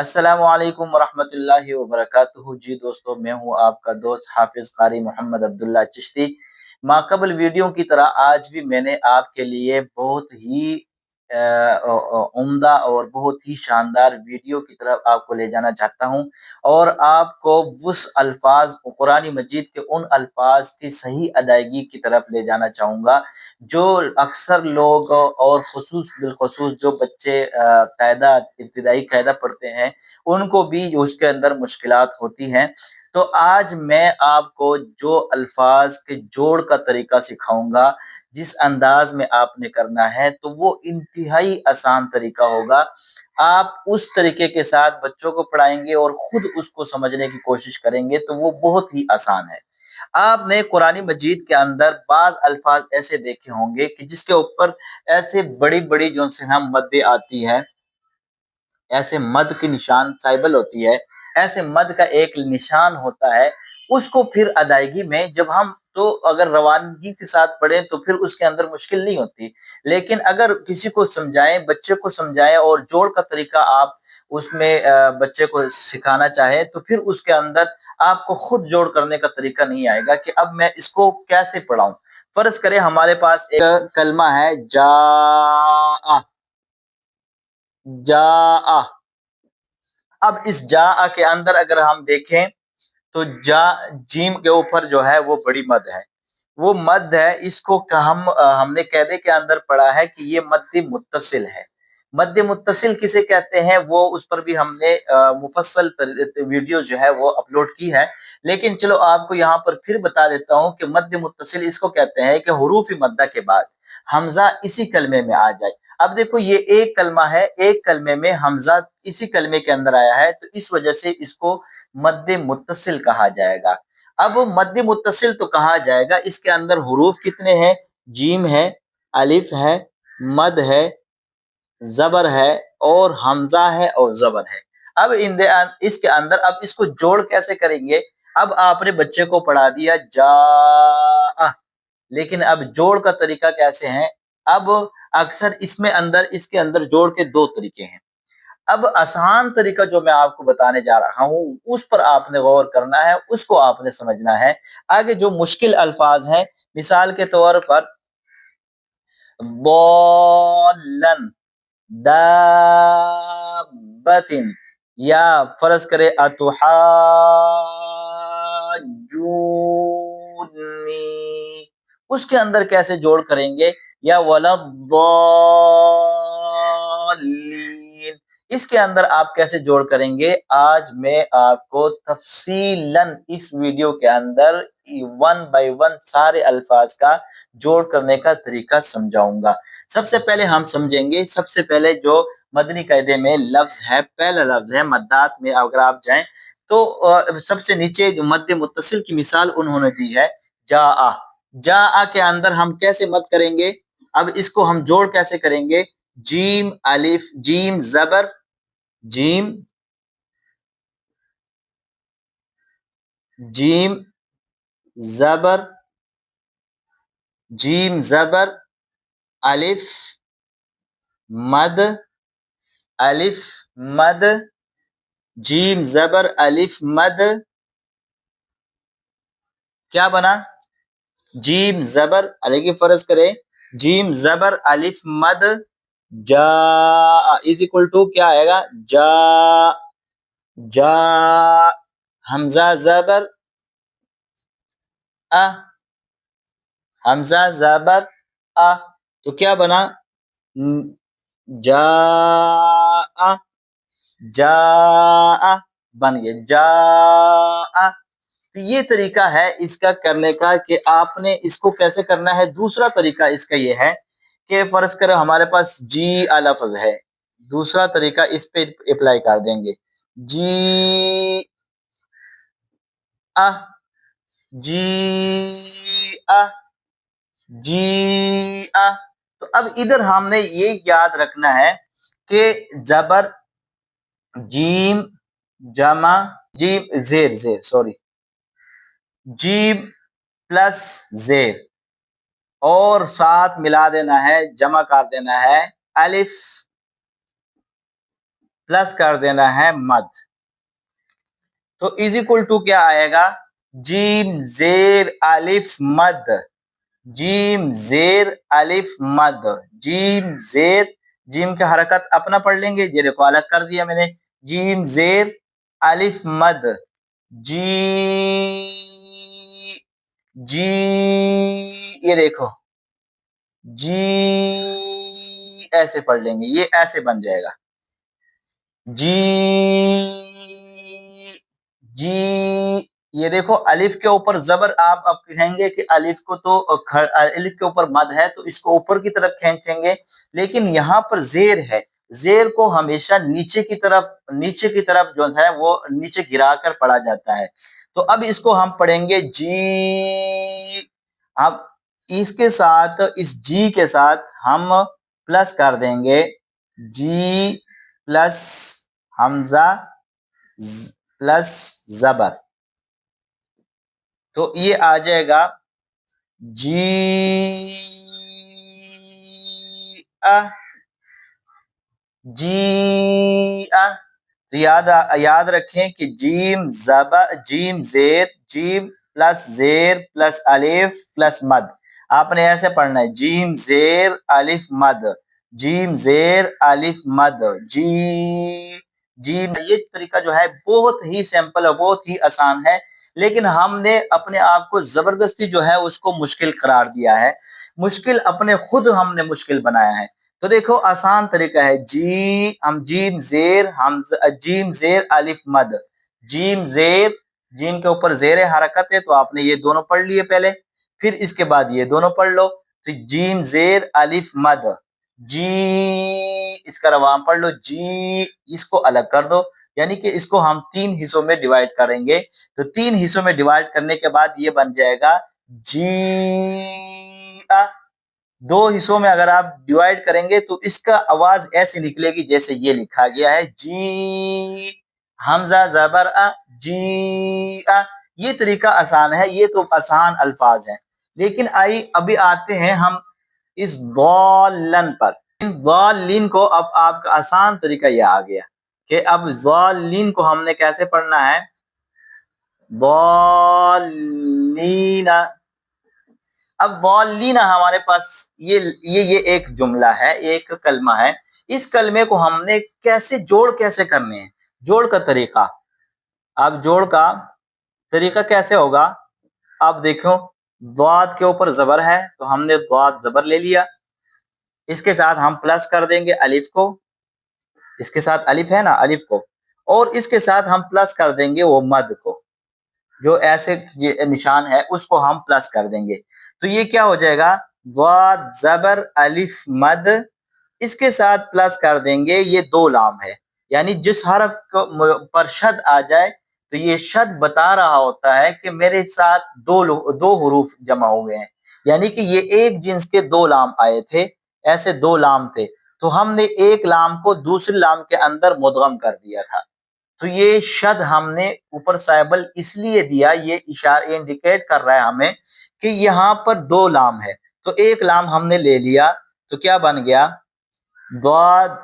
अस्सलामु अलैकुम वरहमतुल्लाहि वबरकातुहू। जी दोस्तों, मैं हूँ आपका दोस्त हाफिज़ कारी मोहम्मद अब्दुल्ला चिश्ती। माक़बल वीडियो की तरह आज भी मैंने आपके लिए बहुत ही उम्दा और बहुत ही शानदार वीडियो की तरफ आपको ले जाना चाहता हूँ और आपको उस अल्फाज कुरान मजीद के उन अल्फाज की सही अदायगी की तरफ ले जाना चाहूँगा जो अक्सर लोग और बिलखुसूस जो बच्चे कायदा इब्तिदाई कायदा पढ़ते हैं उनको भी उसके अंदर मुश्किलात होती हैं। तो आज मैं आपको जो अल्फाज के जोड़ का तरीका सिखाऊंगा, जिस अंदाज में आपने करना है, तो वो इंतहाई आसान तरीका होगा। आप उस तरीके के साथ बच्चों को पढ़ाएंगे और खुद उसको समझने की कोशिश करेंगे तो वो बहुत ही आसान है। आपने कुरानी मजीद के अंदर बाज अल्फाज ऐसे देखे होंगे कि जिसके ऊपर ऐसे बड़ी बड़ी जो से हम मद्दे आती है, ऐसे मद की निशान साइबल होती है, ऐसे मद का एक निशान होता है। उसको फिर अदायगी में जब हम तो अगर रवानगी के साथ पढ़ें तो फिर उसके अंदर मुश्किल नहीं होती। लेकिन अगर किसी को समझाएं, बच्चे को समझाएं और जोड़ का तरीका आप उसमें बच्चे को सिखाना चाहे तो फिर उसके अंदर आपको खुद जोड़ करने का तरीका नहीं आएगा कि अब मैं इसको कैसे पढ़ाऊं। फर्ज करें हमारे पास एक कलमा है जा, जा। अब इस जा के अंदर अगर हम देखें तो जा जीम के ऊपर जो है वो बड़ी मद है, वो मद है। इसको हमने कायदे के अंदर पढ़ा है कि ये मद्द मुत्तसिल है। मद्द मुत्तसिल किसे कहते हैं वो उस पर भी हमने मुफस्सल वीडियो जो है वो अपलोड की है। लेकिन चलो आपको यहाँ पर फिर बता देता हूँ कि मद्द मुत्तसिल इसको कहते हैं कि हुरूफ मद्दा के बाद हमजा इसी कलमे में आ जाए। अब देखो ये एक कलमा है, एक कलमे में हमजा इसी कलमे के अंदर आया है तो इस वजह से इसको मद्द मुत्तसिल कहा जाएगा। अब मद्द मुत्तसिल तो कहा जाएगा, इसके अंदर हुरूफ कितने हैं? जीम है, अलिफ है, मद है, जबर है और हमजा है और जबर है। अब इसके अंदर अब इसको जोड़ कैसे करेंगे? अब आपने बच्चे को पढ़ा दिया जा, लेकिन अब जोड़ का तरीका कैसे है? अब अक्सर इसके अंदर जोड़ के दो तरीके हैं। अब आसान तरीका जो मैं आपको बताने जा रहा हूं उस पर आपने गौर करना है, उसको आपने समझना है। आगे जो मुश्किल अल्फाज हैं, मिसाल के तौर पर दौलन, दाबतिन, या फर्ज करे अतुहाजुनी, उसके अंदर कैसे जोड़ करेंगे? या वलद्दौलीन, इसके अंदर आप कैसे जोड़ करेंगे? आज मैं आपको तफसीलन इस वीडियो के अंदर वन बाय वन सारे अल्फाज का जोड़ करने का तरीका समझाऊंगा। सबसे पहले हम समझेंगे, सबसे पहले जो मदनी कायदे में लफ्ज है, पहला लफ्ज है मद्दात में अगर आप जाएं तो सबसे नीचे जो मद्दे मुत्तसिल की मिसाल उन्होंने दी है जा। जा के अंदर हम कैसे मद करेंगे? अब इसको हम जोड़ कैसे करेंगे? जीम अलिफ, जीम जबर, जीम, जीम जबर, जीम जबर, अलिफ, मद, अलिफ, मद, जीम जबर, अलिफ, मद, क्या बना? जीम जबर, अलग फर्ज करें, जीम जबर अलिफ मद जा इज इक्वल टू क्या आएगा? जा, जा, हमजा जबर अ, हमजा जबर अ, तो क्या बना? जा, जा बन गया जा। तो ये तरीका है इसका करने का कि आपने इसको कैसे करना है। दूसरा तरीका इसका ये है कि फर्ज करो हमारे पास जी लफ्ज है, दूसरा तरीका इस पे अप्लाई कर देंगे। जी आ, जी आ, जी आ। तो अब इधर हमने ये याद रखना है कि जबर जीम जमा, जीम जेर जेर सॉरी, जीम प्लस जेर और साथ मिला देना है, जमा कर देना है अलिफ प्लस कर देना है मद। तो इज इक्वल टू क्या आएगा, जीम जेर अलिफ मद, जीम जेर अलिफ मद, जीम जेर, जीम की हरकत अपना पढ़ लेंगे, ये देखो अलग कर दिया मैंने, जीम जेर अलिफ मद, जी, जी, ये देखो जी, ऐसे पढ़ लेंगे, ये ऐसे बन जाएगा, जी, जी। ये देखो अलिफ के ऊपर जबर, आप अब कहेंगे कि अलिफ को तो अलिफ के ऊपर मद है तो इसको ऊपर की तरफ खींचेंगे, लेकिन यहाँ पर जेर है, जेर को हमेशा नीचे की तरफ जो है वो नीचे गिरा कर पढ़ा जाता है। तो अब इसको हम पढ़ेंगे जी। अब इसके साथ, इस जी के साथ हम प्लस कर देंगे, जी प्लस हमजा प्लस जबर, तो ये आ जाएगा जी आ, जी आ। तो याद रखें कि जीम जेर, जीम प्लस जेर प्लस अलिफ प्लस मद, आपने ऐसे पढ़ना है, जीम जेर अलिफ मद, जीम जेर अलिफ मद, जी। ये तरीका जो है बहुत ही सिंपल है, बहुत ही आसान है, लेकिन हमने अपने आप को जबरदस्ती जो है उसको मुश्किल करार दिया है, मुश्किल अपने खुद हमने मुश्किल बनाया है। तो देखो आसान तरीका है, जी, हम जीम जेर, हम जीम जेर अलिफ मद, जीम जेर, जीम के ऊपर जेर हरकत है तो आपने ये दोनों पढ़ लिए पहले, फिर इसके बाद ये दोनों पढ़ लो, तो जीम जेर अलिफ मद, जी, इसका रवाम पढ़ लो, जी, इसको अलग कर दो, यानी कि इसको हम 3 हिस्सों में डिवाइड करेंगे, तो 3 हिस्सों में डिवाइड करने के बाद ये बन जाएगा जी आ। 2 हिस्सों में अगर आप डिवाइड करेंगे तो इसका आवाज ऐसे निकलेगी जैसे ये लिखा गया है, जी, हमजा जबर आ, जी आ। ये तरीका आसान है, ये तो आसान अल्फाज हैं, लेकिन अभी आते हैं हम इस दौलन पर। इन दौलिन को अब आपका आसान तरीका यह आ गया कि अब दौलिन को हमने कैसे पढ़ना है, दौलीना। अब दौलीना हमारे पास ये एक जुमला है, एक कलमा है, इस कलमे को हमने जोड़ कैसे करने हैं, जोड़ का तरीका, अब जोड़ का तरीका कैसे होगा, अब देखो द्वाद के ऊपर जबर है तो हमने द्वाद जबर ले लिया, इसके साथ हम प्लस कर देंगे अलिफ को, इसके साथ अलिफ है ना, अलिफ को, और इसके साथ हम प्लस कर देंगे वो मद को, जो ऐसे निशान है उसको हम प्लस कर देंगे, तो ये क्या हो जाएगा, वाद जबर अलिफ मद, इसके साथ प्लस कर देंगे ये 2 लाम है, यानी जिस हरफ पर शद आ जाए तो ये शद बता रहा होता है कि मेरे साथ दो हुरूफ जमा हुए हैं, यानी कि ये एक जिन्स के 2 लाम आए थे, ऐसे 2 लाम थे, तो हमने एक लाम को दूसरे लाम के अंदर मुदगम कर दिया था, तो ये शद हमने ऊपर साइबल इसलिए दिया, ये इशारा इंडिकेट कर रहा है हमें कि यहाँ पर 2 लाम है, तो एक लाम हमने ले लिया, तो क्या बन गया, ज़ाद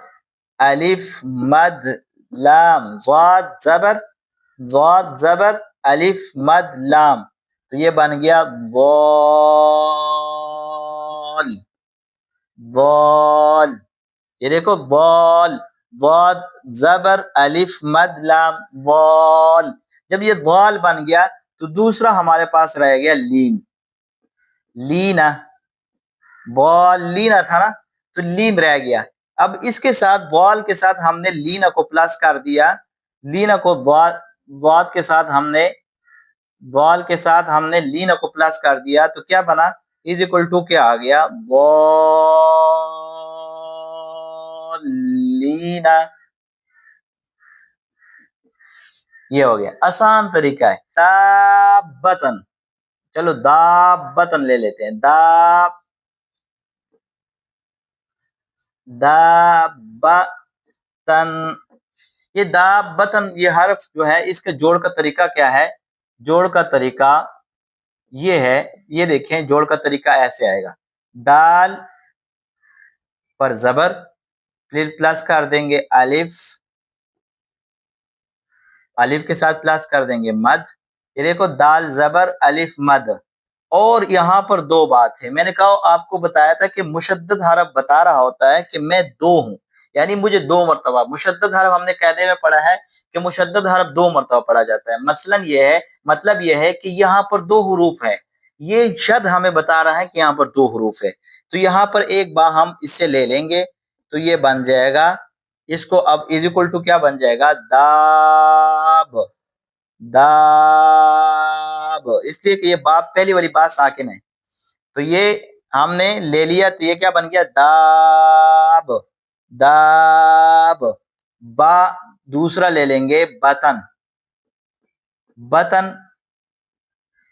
अलिफ मद लाम, ज़ाद जबर अलिफ मद लाम, तो ये बन गया ज़ाल, ज़ाल, ये देखो ज़ाल, ज़ाद जबर अलिफ मद लाम, ज़ाल। जब ये ज़ाल बन गया तो दूसरा हमारे पास रह गया लीन, लीना, लीना था ना, तो लीन रह गया, अब इसके साथ वाल के साथ हमने लीना को प्लस कर दिया, लीना को वाल के साथ हमने लीना को प्लस कर दिया, तो क्या बना, इज इक्वल टू क्या आ गया, लीना, ये हो गया, आसान तरीका है। दाबतन, चलो दाबतन ले लेते हैं, दाबतन, ये दाबतन, ये हर्फ जो है इसके जोड़ का तरीका क्या है, जोड़ का तरीका ये है, ये देखें जोड़ का तरीका ऐसे आएगा, दाल पर जबर, फिर प्लस कर देंगे अलिफ, الف کے ساتھ پلس کر دیں گے مد. یہ دیکھو دال زبر الف مد. اور یہاں پر دو بات ہے، میں نے کہا آپ کو بتایا تھا کہ مشدد حرف بتا رہا ہوتا ہے کہ میں دو ہوں، یعنی مجھے دو مرتبہ مشدد حرف ہم نے قاعدے میں پڑھا ہے کہ مشدد حرف دو مرتبہ پڑھا جاتا ہے. مثلا یہ ہے، مطلب یہ ہے کہ یہاں پر دو حروف ہیں، یہ شد ہمیں بتا رہا ہے کہ یہاں پر دو حروف ہے. تو یہاں پر ایک بار ہم اس سے لے لیں گے تو یہ بن جائے گا، اس کو اب از اکول ٹو کیا بن جائے گا، داب. داب اس لیے کہ یہ باب پہلی والی بات ساکن ہے، تو یہ ہم نے لے لیا تو یہ کیا بن گیا، داب. داب. با دوسرا لے لیں گے بطن. بطن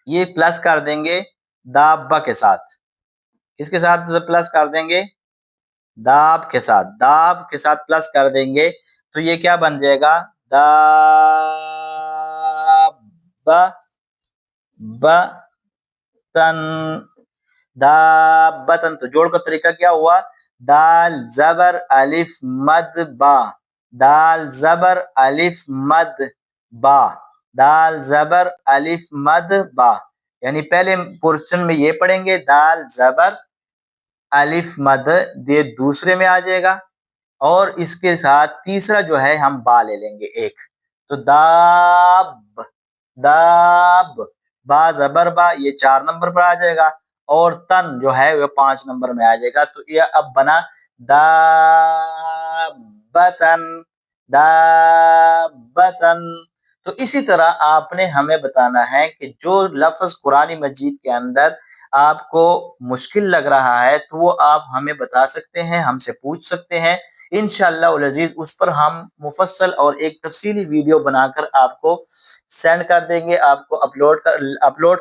یہ پلس کر دیں گے دابا کے ساتھ. کس کے ساتھ پلس کر دیں گے، داب کے ساتھ. داب کے ساتھ پلس کر دیں گے تو یہ کیا بن جائے گا، بطن. دابتن. تو جوڑ کا طریقہ کیا ہوا، دال زبر الف مد با. دال زبر الف مد با. دال زبر الف مد با. یعنی پہلے پورشن میں یہ پڑھیں گے دال زبر الف مد، یہ دوسرے میں آ جائے گا، اور اس کے ساتھ تیسرا جو ہے ہم با لے لیں گے ایک. تو داب. داب. با زبر با یہ 4 نمبر پر آ جائے گا، اور تن جو ہے وہ 5 نمبر میں آ جائے گا. تو یہ اب بنا دابتن. دابتن. تو اسی طرح آپ نے ہمیں بتانا ہے کہ جو لفظ قرآن مجید کے اندر آپ کو مشکل لگ رہا ہے تو وہ آپ ہمیں بتا سکتے ہیں، ہم سے پوچھ سکتے ہیں. انشاءاللہ العزیز اس پر ہم مفصل اور ایک تفصیلی ویڈیو بنا کر آپ کو سینڈ کر دیں گے، آپ کو اپلوڈ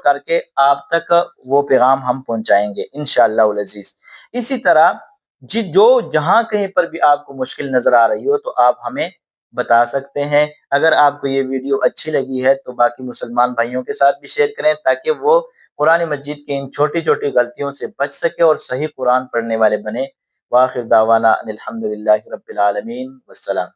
کر کے آپ تک وہ پیغام ہم پہنچائیں گے انشاءاللہ العزیز. اسی طرح جو جہاں کہیں پر بھی آپ کو مشکل نظر آ رہی ہو تو آپ ہمیں بتا سکتے ہیں. اگر آپ کو یہ ویڈیو اچھی لگی ہے تو باقی مسلمان بھائیوں کے ساتھ بھی شیئر کریں تاکہ وہ قرآن مجید کی ان چھوٹی چھوٹی غلطیوں سے بچ سکے اور صحیح قرآن پڑھنے والے بنے. وآخر دعوانا ان الحمدللہ رب العالمین، والسلام.